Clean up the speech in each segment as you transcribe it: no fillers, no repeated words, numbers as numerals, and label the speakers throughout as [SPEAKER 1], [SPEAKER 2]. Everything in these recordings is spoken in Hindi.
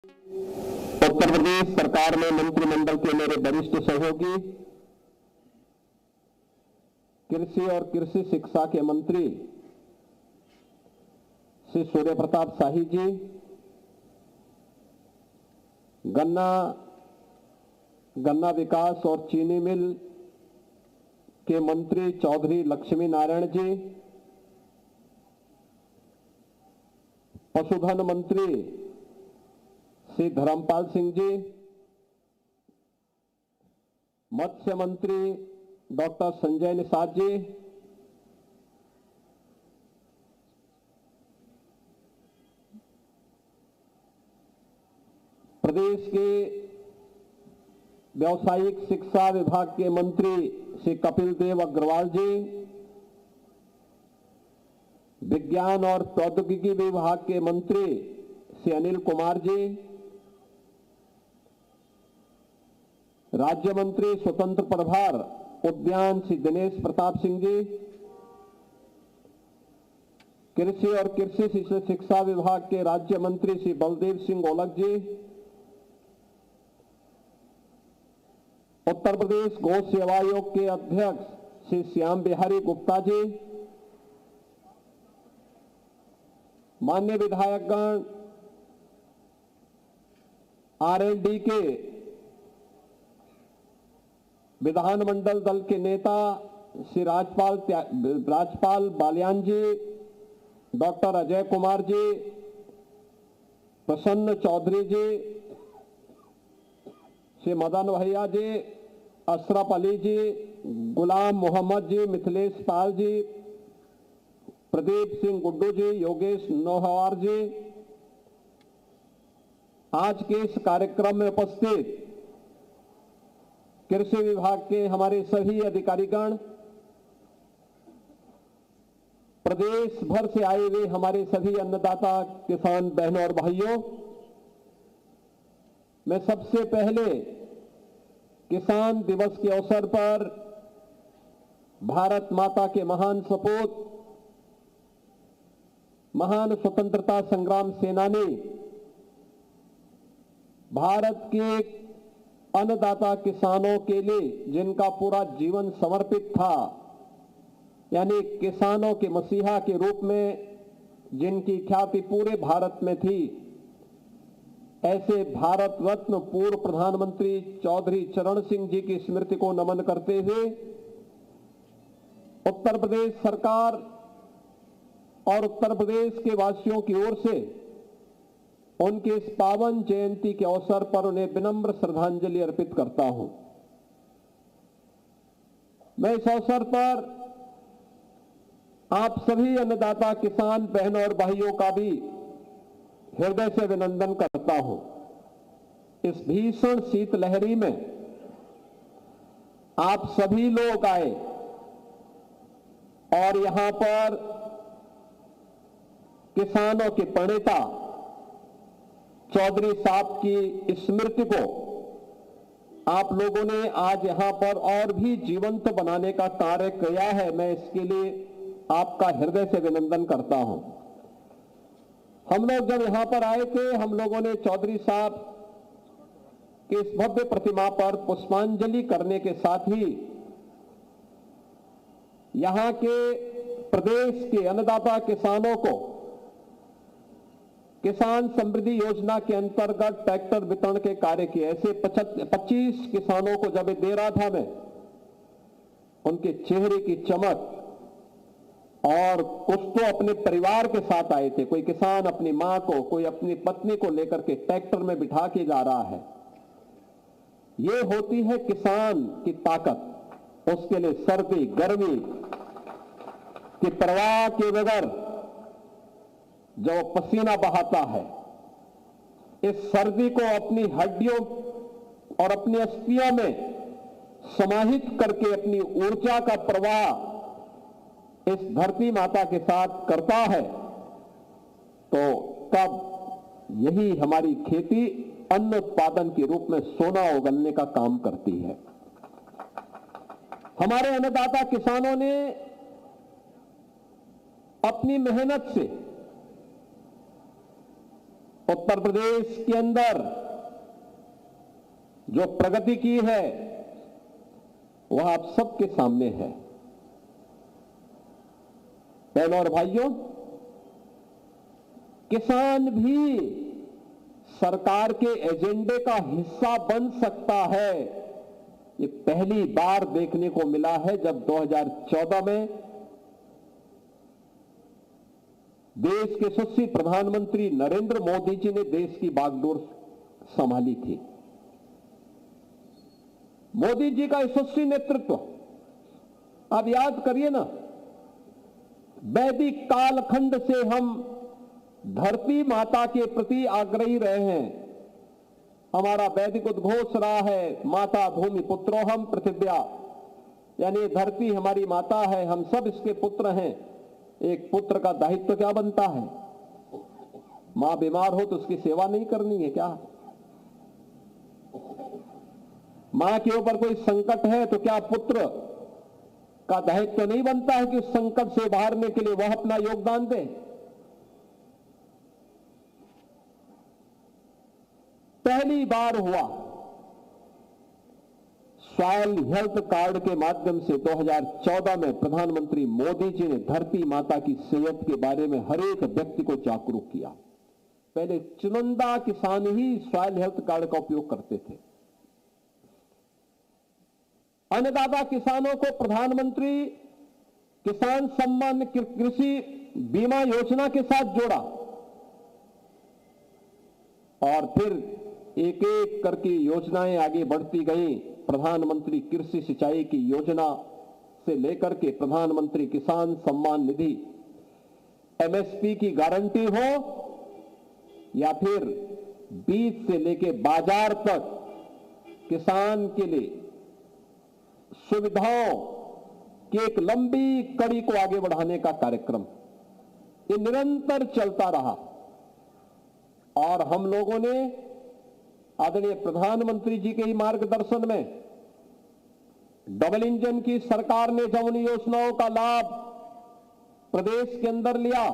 [SPEAKER 1] उत्तर प्रदेश सरकार में मंत्रिमंडल के मेरे वरिष्ठ सहयोगी, कृषि और कृषि शिक्षा के मंत्री श्री सूर्य प्रताप शाही जी, गन्ना विकास और चीनी मिल के मंत्री चौधरी लक्ष्मी नारायण जी, पशुधन मंत्री श्री धर्मपाल सिंह जी, मत्स्य मंत्री डॉक्टर संजय निषाद जी, प्रदेश के व्यावसायिक शिक्षा विभाग के मंत्री श्री कपिल देव अग्रवाल जी, विज्ञान और प्रौद्योगिकी विभाग के मंत्री श्री अनिल कुमार जी, राज्य मंत्री स्वतंत्र प्रभार उद्यान श्री दिनेश प्रताप सिंह जी, कृषि और कृषि शिक्षा विभाग के राज्य मंत्री श्री बलदेव सिंह ओलख जी, उत्तर प्रदेश गौ सेवा आयोग के अध्यक्ष श्री श्याम बिहारी गुप्ता जी, माननीय विधायकगण, आरएलडी के विधानमंडल दल के नेता श्री राजपाल बालियान जी, डॉक्टर अजय कुमार जी, प्रसन्न चौधरी जी, श्री मदन भैया जी, अशरफ अली जी, गुलाम मोहम्मद जी, मिथिलेश पाल जी, प्रदीप सिंह गुड्डू जी, योगेश नोहवार जी, आज के इस कार्यक्रम में उपस्थित कृषि विभाग के हमारे सभी अधिकारीगण, प्रदेश भर से आए हुए हमारे सभी अन्नदाता किसान बहनों और भाइयों, मैं सबसे पहले किसान दिवस के अवसर पर भारत माता के महान सपूत, महान स्वतंत्रता संग्राम सेनानी, भारत के अन्नदाता किसानों के लिए जिनका पूरा जीवन समर्पित था, यानी किसानों के मसीहा के रूप में जिनकी ख्याति पूरे भारत में थी, ऐसे भारत रत्न पूर्व प्रधानमंत्री चौधरी चरण सिंह जी की स्मृति को नमन करते हुए उत्तर प्रदेश सरकार और उत्तर प्रदेश के वासियों की ओर से उनके इस पावन जयंती के अवसर पर उन्हें विनम्र श्रद्धांजलि अर्पित करता हूं। मैं इस अवसर पर आप सभी अन्नदाता किसान बहनों और भाइयों का भी हृदय से अभिनंदन करता हूं। इस भीषण शीतलहरी में आप सभी लोग आए और यहां पर किसानों के प्रणेता चौधरी साहब की स्मृति को आप लोगों ने आज यहां पर और भी जीवंत बनाने का कार्य किया है। मैं इसके लिए आपका हृदय से अभिनंदन करता हूं। हम लोग जब यहां पर आए थे, हम लोगों ने चौधरी साहब के इस भव्य प्रतिमा पर पुष्पांजलि करने के साथ ही यहां के प्रदेश के अन्नदाता किसानों को किसान समृद्धि योजना के अंतर्गत ट्रैक्टर वितरण के कार्य किए। ऐसे 25 किसानों को जब दे रहा था मैं, उनके चेहरे की चमक, और कुछ तो अपने परिवार के साथ आए थे, कोई किसान अपनी मां को, कोई अपनी पत्नी को लेकर के ट्रैक्टर में बिठा के जा रहा है। ये होती है किसान की ताकत। उसके लिए सर्दी गर्मी की परवाह के बगैर जो पसीना बहाता है, इस सर्दी को अपनी हड्डियों और अपनी अस्थियों में समाहित करके अपनी ऊर्जा का प्रवाह इस धरती माता के साथ करता है, तो तब यही हमारी खेती अन्न उत्पादन के रूप में सोना उगलने का काम करती है। हमारे अन्नदाता किसानों ने अपनी मेहनत से उत्तर प्रदेश के अंदर जो प्रगति की है वह आप सबके सामने है। बहनों और भाइयों, किसान भी सरकार के एजेंडे का हिस्सा बन सकता है। ये पहली बार देखने को मिला है जब 2014 में देश के यशस्वी प्रधानमंत्री नरेंद्र मोदी जी ने देश की बागडोर संभाली थी। मोदी जी का यशस्वी नेतृत्व, आप याद करिए ना, वैदिक कालखंड से हम धरती माता के प्रति आग्रही रहे हैं। हमारा वैदिक उद्घोष रहा है, माता भूमि पुत्रोहम पृथिव्या, यानी धरती हमारी माता है, हम सब इसके पुत्र हैं। एक पुत्र का दायित्व क्या बनता है? मां बीमार हो तो उसकी सेवा नहीं करनी है क्या? मां के ऊपर कोई संकट है तो क्या पुत्र का दायित्व नहीं बनता है कि उस संकट से उबारने के लिए वह अपना योगदान दे? पहली बार हुआ सॉइल हेल्थ कार्ड के माध्यम से 2014 में प्रधानमंत्री मोदी जी ने धरती माता की सेहत के बारे में हर एक व्यक्ति को जागरूक किया। पहले चुनिंदा किसान ही सॉइल हेल्थ कार्ड का उपयोग करते थे। अन्नदाता किसानों को प्रधानमंत्री किसान सम्मान कृषि बीमा योजना के साथ जोड़ा और फिर एक एक करके योजनाएं आगे बढ़ती गई। प्रधानमंत्री कृषि सिंचाई की योजना से लेकर के प्रधानमंत्री किसान सम्मान निधि, एमएसपी की गारंटी हो या फिर बीज से लेके बाजार तक किसान के लिए सुविधाओं की एक लंबी कड़ी को आगे बढ़ाने का कार्यक्रम ये निरंतर चलता रहा। और हम लोगों ने आदरणीय प्रधानमंत्री जी के ही मार्गदर्शन में डबल इंजन की सरकार ने जब उन योजनाओं का लाभ प्रदेश के अंदर लिया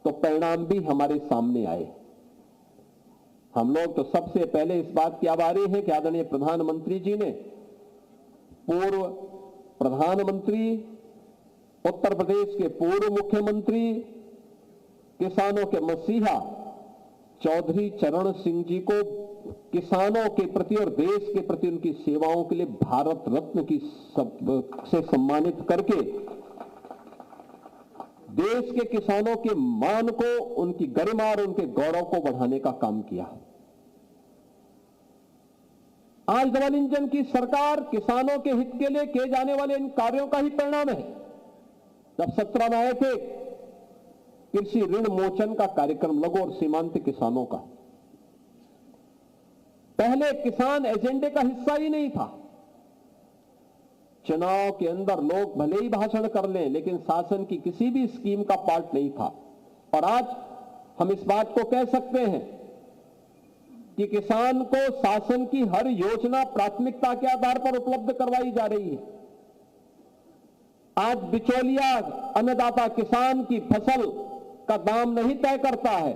[SPEAKER 1] तो परिणाम भी हमारे सामने आए। हम लोग तो सबसे पहले इस बात के आभारी हैं कि आदरणीय प्रधानमंत्री जी ने पूर्व प्रधानमंत्री, उत्तर प्रदेश के पूर्व मुख्यमंत्री, किसानों के मसीहा चौधरी चरण सिंह जी को किसानों के प्रति और देश के प्रति उनकी सेवाओं के लिए भारत रत्न की से सम्मानित करके देश के किसानों के मान को, उनकी गरिमा और उनके गौरव को बढ़ाने का काम किया। आज डबल इंजन की सरकार किसानों के हित के लिए किए जाने वाले इन कार्यों का ही परिणाम है। जब 17 में आए थे कृषि ऋण मोचन का कार्यक्रम लघु और सीमांत किसानों का, पहले किसान एजेंडे का हिस्सा ही नहीं था। चुनाव के अंदर लोग भले ही भाषण कर लें लेकिन शासन की किसी भी स्कीम का पार्ट नहीं था। और आज हम इस बात को कह सकते हैं कि किसान को शासन की हर योजना प्राथमिकता के आधार पर उपलब्ध करवाई जा रही है। आज बिचौलिया अन्नदाता किसान की फसल का दाम नहीं तय करता है,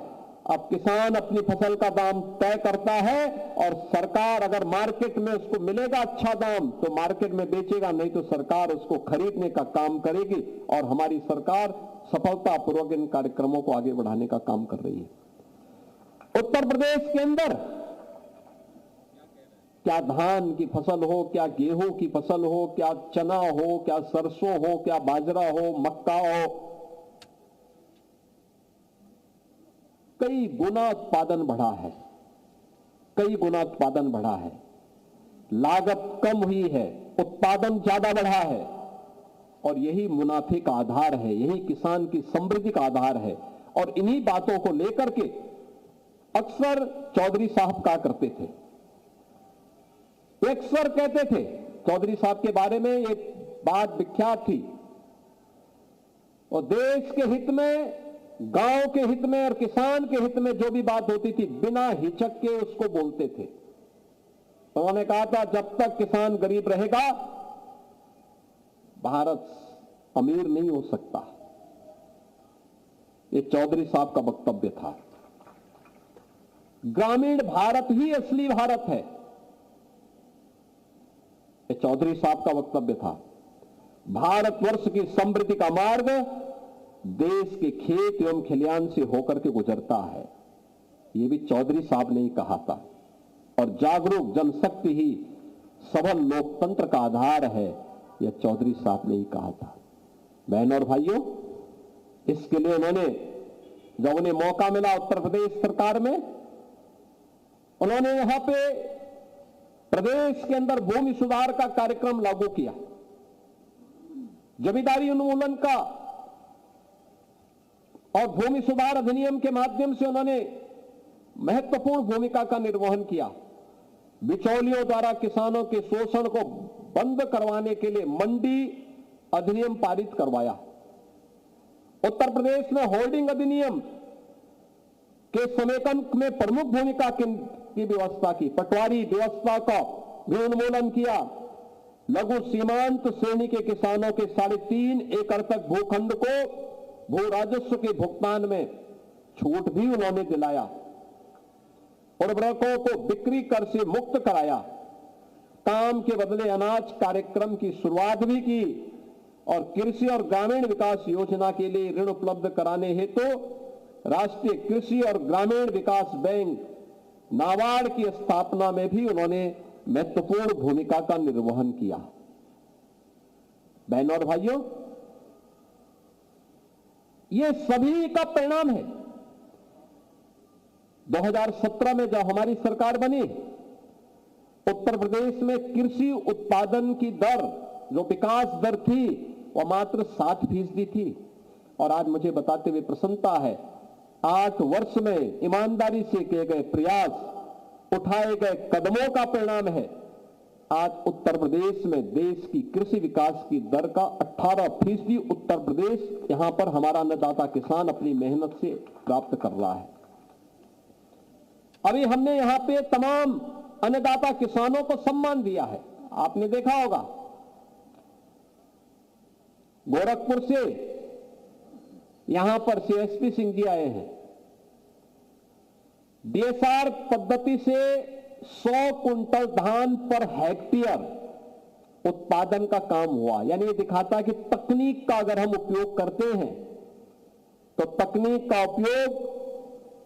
[SPEAKER 1] अब किसान अपनी फसल का दाम तय करता है और सरकार अगर मार्केट में उसको मिलेगा अच्छा दाम तो मार्केट में बेचेगा, नहीं तो सरकार उसको खरीदने का काम करेगी। और हमारी सरकार सफलतापूर्वक इन कार्यक्रमों को आगे बढ़ाने का काम कर रही है। उत्तर प्रदेश के अंदर क्या धान की फसल हो, क्या गेहूं की फसल हो, क्या चना हो, क्या सरसों हो, क्या बाजरा हो, मक्का हो, कई गुना उत्पादन बढ़ा है, कई गुना उत्पादन बढ़ा है। लागत कम हुई है, उत्पादन ज्यादा बढ़ा है और यही मुनाफे का आधार है, यही किसान की समृद्धि का आधार है। और इन्हीं बातों को लेकर के अक्सर चौधरी साहब कहा करते थे, अक्सर कहते थे चौधरी साहब के बारे में एक बात विख्यात थी, और देश के हित में, गांव के हित में और किसान के हित में जो भी बात होती थी बिना हिचक के उसको बोलते थे। उन्होंने कहा था जब तक किसान गरीब रहेगा भारत अमीर नहीं हो सकता। ये चौधरी साहब का वक्तव्य था। ग्रामीण भारत ही असली भारत है। ये चौधरी साहब का वक्तव्य था। भारतवर्ष की समृद्धि का मार्ग देश के खेत एवं खलिहान से होकर के गुजरता है। ये भी चौधरी साहब ने ही कहा था। और जागरूक जनशक्ति ही सबल लोकतंत्र का आधार है, यह चौधरी साहब ने ही कहा था। बहनों और भाइयों, इसके लिए उन्होंने, जब उन्हें मौका मिला उत्तर प्रदेश सरकार में, उन्होंने यहां पे प्रदेश के अंदर भूमि सुधार का कार्यक्रम लागू किया, जमींदारी उन्मूलन का, और भूमि सुधार अधिनियम के माध्यम से उन्होंने महत्वपूर्ण भूमिका का निर्वहन किया। बिचौलियों द्वारा किसानों के शोषण को बंद करवाने के लिए मंडी अधिनियम पारित करवाया। उत्तर प्रदेश में होल्डिंग अधिनियम के समेकन में प्रमुख भूमिका की व्यवस्था की। पटवारी व्यवस्था का भी उन्मूलन किया। लघु सीमांत श्रेणी के किसानों के 3.5 एकड़ तक भूखंड को भू राजस्व के भुगतान में छूट भी उन्होंने दिलाया। उर्वरकों को बिक्री कर से मुक्त कराया। काम के बदले अनाज कार्यक्रम की शुरुआत भी की और कृषि और ग्रामीण विकास योजना के लिए ऋण उपलब्ध कराने हेतु राष्ट्रीय कृषि और ग्रामीण विकास बैंक नाबार्ड की स्थापना में भी उन्होंने महत्वपूर्ण भूमिका का निर्वहन किया। बहनों और भाइयों, ये सभी का परिणाम है। 2017 में जब हमारी सरकार बनी, उत्तर प्रदेश में कृषि उत्पादन की दर, जो विकास दर थी, वह मात्र 7% थी। और आज मुझे बताते हुए प्रसन्नता है, 8 वर्ष में ईमानदारी से किए गए प्रयास, उठाए गए कदमों का परिणाम है आज उत्तर प्रदेश में देश की कृषि विकास की दर का 18% उत्तर प्रदेश यहां पर हमारा अन्नदाता किसान अपनी मेहनत से प्राप्त कर रहा है। अभी हमने यहां पे तमाम अन्नदाता किसानों को सम्मान दिया है। आपने देखा होगा, गोरखपुर से यहां पर CSP सिंह जी आए हैं। DSR पद्धति से 100 कुंटल धान पर हेक्टेयर उत्पादन का काम हुआ। यानी ये दिखाता है कि तकनीक का अगर हम उपयोग करते हैं तो तकनीक का उपयोग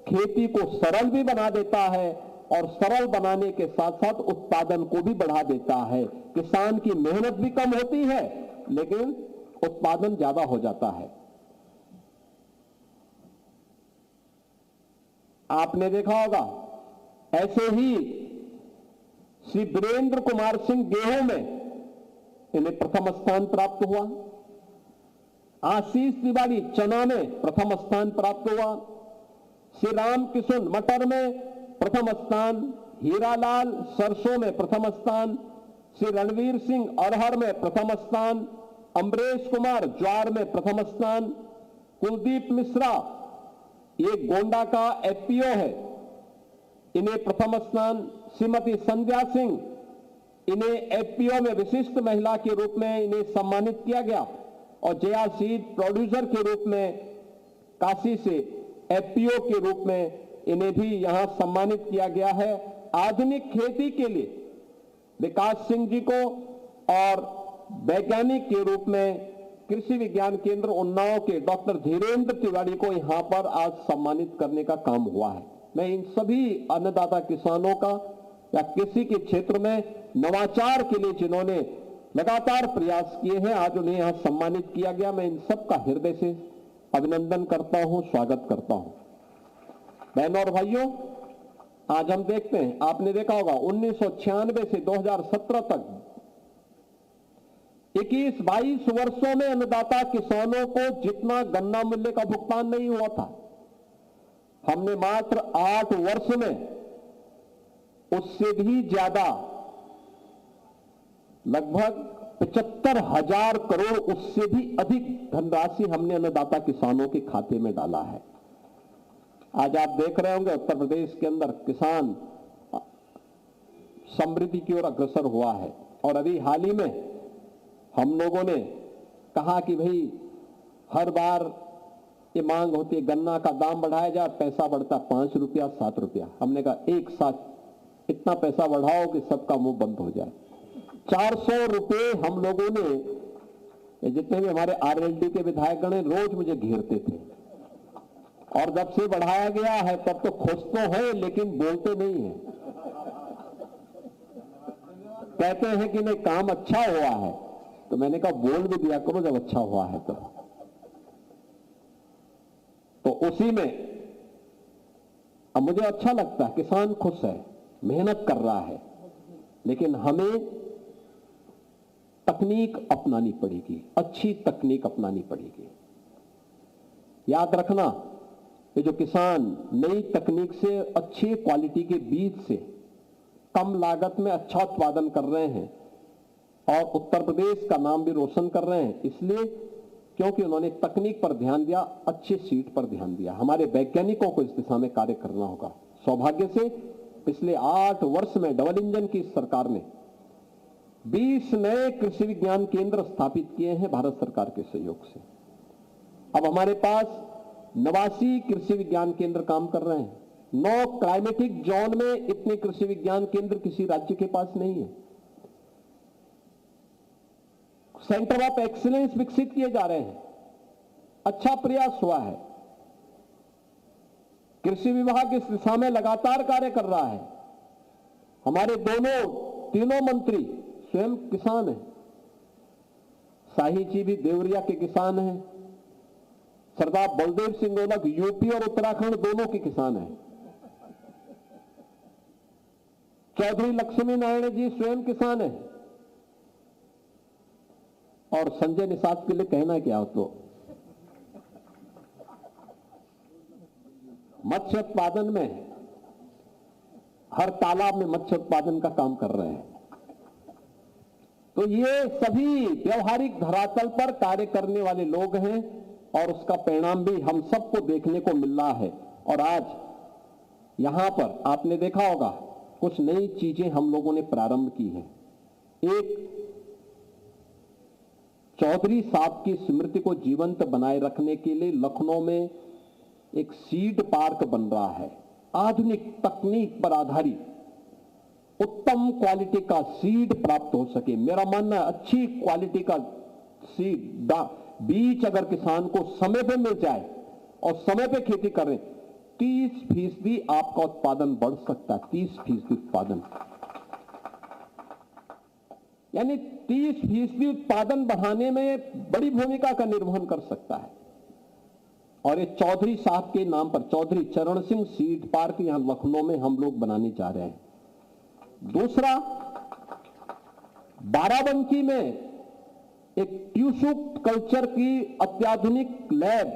[SPEAKER 1] खेती को सरल भी बना देता है और सरल बनाने के साथ साथ उत्पादन को भी बढ़ा देता है। किसान की मेहनत भी कम होती है लेकिन उत्पादन ज्यादा हो जाता है। आपने देखा होगा, ऐसे ही श्री वीरेंद्र कुमार सिंह गेहूं में इन्हें प्रथम स्थान प्राप्त हुआ। आशीष तिवारी चना में प्रथम स्थान प्राप्त हुआ। श्री रामकिशन मटर में प्रथम स्थान, हीरालाल सरसों में प्रथम स्थान, श्री रणवीर सिंह अरहर में प्रथम स्थान, अमरेश कुमार ज्वार में प्रथम स्थान, कुलदीप मिश्रा ये गोंडा का FPO है, इन्हें प्रथम स्थान, श्रीमती संध्या सिंह इन्हें FPO में विशिष्ट महिला के रूप में इन्हें सम्मानित किया गया और जया सीड प्रोड्यूसर के रूप में काशी से FPO के रूप में इन्हें भी यहां सम्मानित किया गया है। आधुनिक खेती के लिए विकास सिंह जी को और वैज्ञानिक के रूप में कृषि विज्ञान केंद्र उन्नाव के डॉक्टर धीरेन्द्र तिवारी को यहां पर आज सम्मानित करने का काम हुआ है। मैं इन सभी अन्नदाता किसानों का या कृषि के क्षेत्र में नवाचार के लिए जिन्होंने लगातार प्रयास किए हैं, आज उन्हें यहां सम्मानित किया गया। मैं इन सबका हृदय से अभिनंदन करता हूं, स्वागत करता हूं। बहनों और भाइयों, आज हम देखते हैं, आपने देखा होगा 1996 से 2017 तक 21-22 वर्षों में अन्नदाता किसानों को जितना गन्ना मूल्य का भुगतान नहीं हुआ था, हमने मात्र 8 वर्ष में उससे भी ज्यादा लगभग 75,000 करोड़, उससे भी अधिक धनराशि हमने अन्नदाता किसानों के खाते में डाला है। आज आप देख रहे होंगे उत्तर प्रदेश के अंदर किसान समृद्धि की ओर अग्रसर हुआ है। और अभी हाल ही में हम लोगों ने कहा कि भाई हर बार ये मांग होती है गन्ना का दाम बढ़ाया जाए, पैसा बढ़ता 5 रुपया 7 रुपया। हमने कहा एक साथ इतना पैसा बढ़ाओ कि सबका मुंह बंद हो जाए। 400 रुपए हम लोगों ने, जितने भी हमारे आरएलडी के विधायकगण हैं, रोज मुझे घेरते थे। और जब से बढ़ाया गया है तब तो खुश तो है लेकिन बोलते नहीं है। कहते हैं कि नहीं काम अच्छा हुआ है, तो मैंने कहा बोल भी दिया करो जब अच्छा हुआ है तो उसी में अब मुझे अच्छा लगता है, किसान खुश है, मेहनत कर रहा है, लेकिन हमें तकनीक अपनानी पड़ेगी, अच्छी तकनीक अपनानी पड़ेगी। याद रखना, ये जो किसान नई तकनीक से अच्छी क्वालिटी के बीज से कम लागत में अच्छा उत्पादन कर रहे हैं और उत्तर प्रदेश का नाम भी रोशन कर रहे हैं, इसलिए क्योंकि उन्होंने तकनीक पर ध्यान दिया, अच्छे सीड पर ध्यान दिया। हमारे वैज्ञानिकों को इस दिशा में कार्य करना होगा। सौभाग्य से पिछले 8 वर्ष में डबल इंजन की सरकार ने 20 नए कृषि विज्ञान केंद्र स्थापित किए हैं भारत सरकार के सहयोग से। अब हमारे पास 89 कृषि विज्ञान केंद्र काम कर रहे हैं। 9 क्लाइमेटिक जोन में इतने कृषि विज्ञान केंद्र किसी राज्य के पास नहीं है। सेंटर ऑफ एक्सीलेंस विकसित किए जा रहे हैं। अच्छा प्रयास हुआ है। कृषि विभाग इस दिशा में लगातार कार्य कर रहा है। हमारे तीनों मंत्री स्वयं किसान हैं। शाही जी भी देवरिया के किसान हैं। सरदार बलदेव सिंह ओलख यूपी और उत्तराखंड दोनों के किसान हैं। चौधरी लक्ष्मी नारायण जी स्वयं किसान हैं। और संजय निषाद के लिए कहना क्या हो, तो मत्स्य उत्पादन में हर तालाब में मत्स्य उत्पादन का काम कर रहे हैं। तो ये सभी व्यवहारिक धरातल पर कार्य करने वाले लोग हैं और उसका परिणाम भी हम सबको देखने को मिल रहा है। और आज यहां पर आपने देखा होगा कुछ नई चीजें हम लोगों ने प्रारंभ की हैं। एक चौधरी साहब की स्मृति को जीवंत बनाए रखने के लिए लखनऊ में एक सीड पार्क बन रहा है। आधुनिक तकनीक पर आधारित उत्तम क्वालिटी का सीड प्राप्त हो सके। मेरा मानना है अच्छी क्वालिटी का सीड बीज अगर किसान को समय पे मिल जाए और समय पे खेती करें, 30% आपका उत्पादन बढ़ सकता है। 30% उत्पादन, यानी 30% उत्पादन बढ़ाने में बड़ी भूमिका का निर्वहन कर सकता है। और ये चौधरी साहब के नाम पर चौधरी चरण सिंह सीड पार्क यहां लखनऊ में हम लोग बनाने जा रहे हैं। दूसरा, बाराबंकी में एक टिश्यू कल्चर की अत्याधुनिक लैब,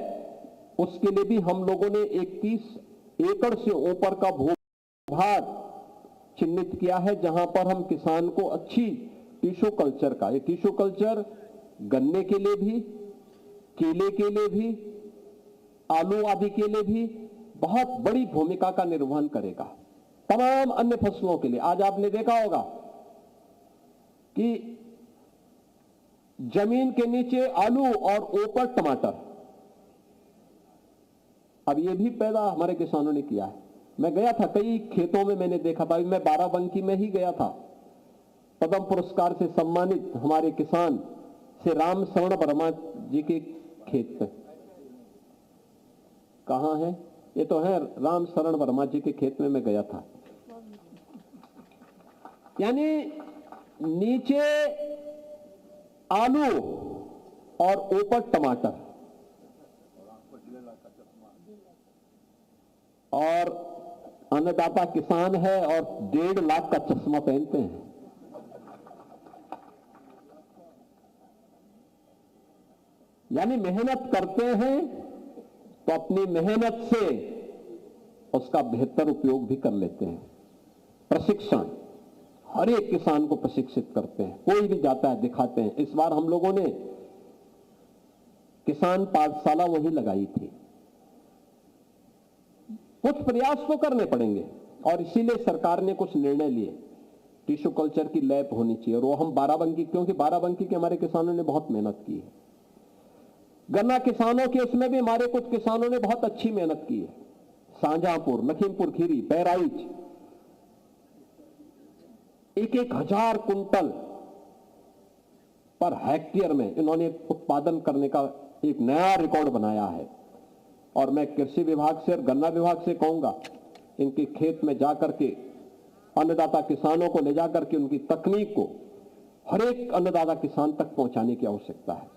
[SPEAKER 1] उसके लिए भी हम लोगों ने 31 एकड़ से ऊपर का भूभाग चिन्हित किया है, जहां पर हम किसान को अच्छी टिश्यू कल्चर का, ये टिश्यू कल्चर गन्ने के लिए भी, केले के लिए भी, आलू आदि के लिए भी बहुत बड़ी भूमिका का निर्वहन करेगा। तमाम अन्य फसलों के लिए आज आपने देखा होगा कि जमीन के नीचे आलू और ऊपर टमाटर, अब ये भी पैदा हमारे किसानों ने किया है। मैं गया था कई खेतों में, मैंने देखा था। मैं बाराबंकी में ही गया था। पद्म पुरस्कार से सम्मानित हमारे किसान से राम शरण वर्मा जी के खेत पे, कहां है ये, तो है राम शरण वर्मा जी के खेत में मैं गया था। यानी नीचे आलू और ऊपर टमाटर, और अन्नदाता किसान है और 1.5 लाख का चश्मा पहनते हैं। यानी मेहनत करते हैं तो अपनी मेहनत से उसका बेहतर उपयोग भी कर लेते हैं। प्रशिक्षण, हर एक किसान को प्रशिक्षित करते हैं। कोई भी जाता है दिखाते हैं। इस बार हम लोगों ने किसान पाठशाला वहीं लगाई थी। कुछ प्रयास तो करने पड़ेंगे और इसीलिए सरकार ने कुछ निर्णय लिए। टिश्यू कल्चर की लैब होनी चाहिए और वो हम बाराबंकी, क्योंकि बाराबंकी के हमारे किसानों ने बहुत मेहनत की है। गन्ना किसानों के उसमें भी हमारे कुछ किसानों ने बहुत अच्छी मेहनत की है। Shahjahanpur, Lakhimpur Kheri, Bahraich 1,000 quintal per hectare में इन्होंने उत्पादन करने का एक नया रिकॉर्ड बनाया है। और मैं कृषि विभाग से और गन्ना विभाग से कहूंगा, इनके खेत में जाकर के अन्नदाता किसानों को ले जाकर के उनकी तकनीक को हर एक अन्नदाता किसान तक पहुंचाने की आवश्यकता है।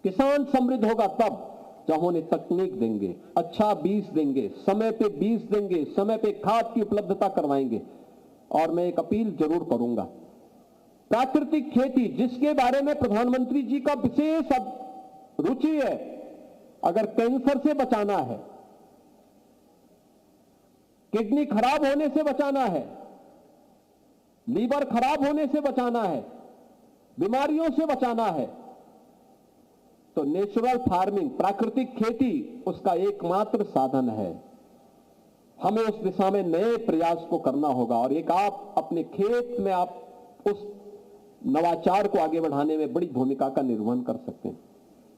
[SPEAKER 1] किसान समृद्ध होगा तब जब उन्हें तकनीक देंगे, अच्छा बीज देंगे, समय पे बीज देंगे, समय पे खाद की उपलब्धता करवाएंगे। और मैं एक अपील जरूर करूंगा, प्राकृतिक खेती जिसके बारे में प्रधानमंत्री जी का विशेष रुचि है, अगर कैंसर से बचाना है, किडनी खराब होने से बचाना है, लीवर खराब होने से बचाना है, बीमारियों से बचाना है, तो नेचुरल फार्मिंग, प्राकृतिक खेती उसका एकमात्र साधन है। हमें उस दिशा में नए प्रयास को करना होगा। और एक आप अपने खेत में आप उस नवाचार को आगे बढ़ाने में बड़ी भूमिका का निर्वहन कर सकते हैं।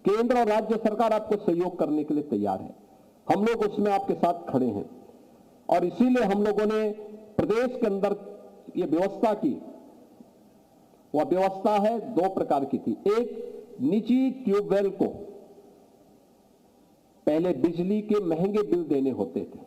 [SPEAKER 1] केंद्र और राज्य सरकार आपको सहयोग करने के लिए तैयार है। हम लोग उसमें आपके साथ खड़े हैं और इसीलिए हम लोगों ने प्रदेश के अंदर ये व्यवस्था की। वह व्यवस्था है 2 प्रकार की थी। एक, निजी ट्यूबवेल को पहले बिजली के महंगे बिल देने होते थे।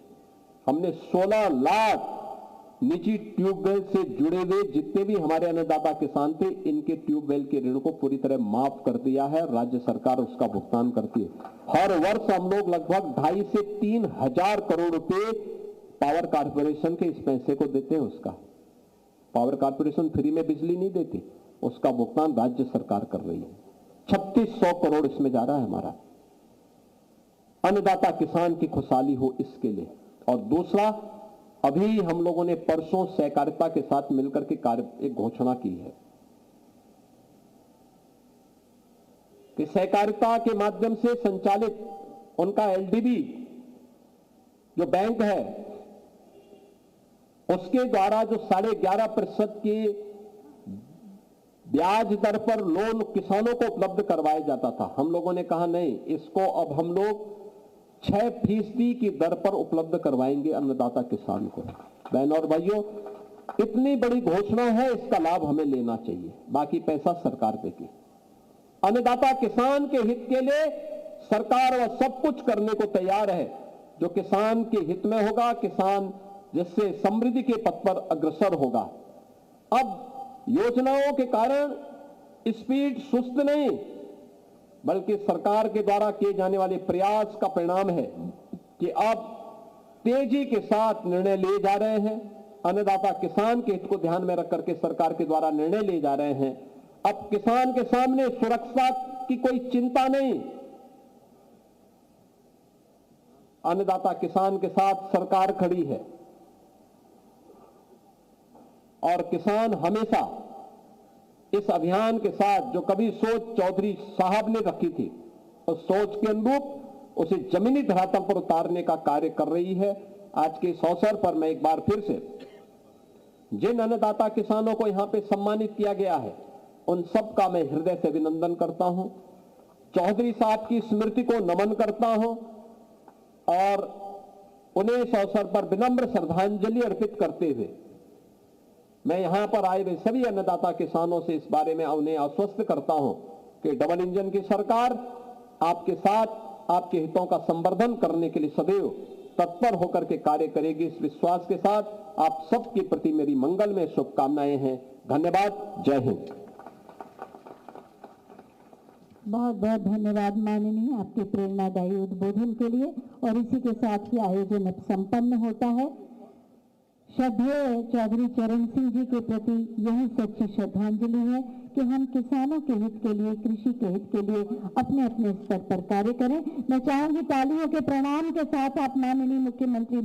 [SPEAKER 1] हमने 16 लाख निजी ट्यूबवेल से जुड़े हुए जितने भी हमारे अन्नदाता किसान थे, इनके ट्यूबवेल के ऋण को पूरी तरह माफ कर दिया है। राज्य सरकार उसका भुगतान करती है। हर वर्ष हम लोग लगभग 2,500 से 3,000 करोड़ रुपए पावर कारपोरेशन के इस पैसे को देते हैं। उसका पावर कारपोरेशन फ्री में बिजली नहीं देती, उसका भुगतान राज्य सरकार कर रही है। 3600 करोड़ इसमें जा रहा है हमारा, अन्नदाता किसान की खुशहाली हो इसके लिए। और दूसरा, अभी हम लोगों ने परसों सहकारिता के साथ मिलकर के एक घोषणा की है कि सहकारिता के माध्यम से संचालित उनका एलडीबी जो बैंक है, उसके द्वारा जो 11.5% की ब्याज दर पर लोन किसानों को उपलब्ध करवाया जाता था, हम लोगों ने कहा नहीं, इसको अब हम लोग 6% की दर पर उपलब्ध करवाएंगे अन्नदाता किसान को। बहनों और भाइयों, इतनी बड़ी घोषणा है, इसका लाभ हमें लेना चाहिए, बाकी पैसा सरकार देगी। अन्नदाता किसान के हित के लिए सरकार वह सब कुछ करने को तैयार है जो किसान के हित में होगा, किसान जिससे समृद्धि के पथ पर अग्रसर होगा। अब योजनाओं के कारण स्पीड सुस्त नहीं, बल्कि सरकार के द्वारा किए जाने वाले प्रयास का परिणाम है कि अब तेजी के साथ निर्णय लिए जा रहे हैं। अन्नदाता किसान के हित को ध्यान में रख करके सरकार के द्वारा निर्णय लिए जा रहे हैं। अब किसान के सामने सुरक्षा की कोई चिंता नहीं। अन्नदाता किसान के साथ सरकार खड़ी है और किसान हमेशा इस अभियान के साथ जो कभी सोच चौधरी साहब ने रखी थी, उस सोच के अनुरूप उसे जमीनी धरातल पर उतारने का कार्य कर रही है। आज के इस अवसर पर मैं एक बार फिर से जिन अन्नदाता किसानों को यहां पे सम्मानित किया गया है, उन सब का मैं हृदय से अभिनंदन करता हूं, चौधरी साहब की स्मृति को नमन करता हूं और उन्हें इस अवसर पर विनम्र श्रद्धांजलि अर्पित करते हुए मैं यहां पर आए हुए सभी अन्नदाता किसानों से इस बारे में उन्हें आश्वस्त करता हूं कि डबल इंजन की सरकार आपके साथ, आपके हितों का संवर्धन करने के लिए सदैव तत्पर होकर के कार्य करेगी। इस विश्वास के साथ आप सबके प्रति मेरी मंगल में शुभकामनाएं हैं। धन्यवाद। जय हिंद।
[SPEAKER 2] बहुत बहुत धन्यवाद माननीय, आपके प्रेरणादायी उद्बोधन के लिए। और इसी के साथ ही आयोजन अब संपन्न होता है। श्रद्धेय चौधरी चरण सिंह जी के प्रति यही सच्ची श्रद्धांजलि है कि हम किसानों के हित के लिए, कृषि के हित के लिए अपने अपने स्तर पर कार्य करें। मैं चाहूंगी तालियों के प्रणाम के साथ आप माननीय मुख्यमंत्री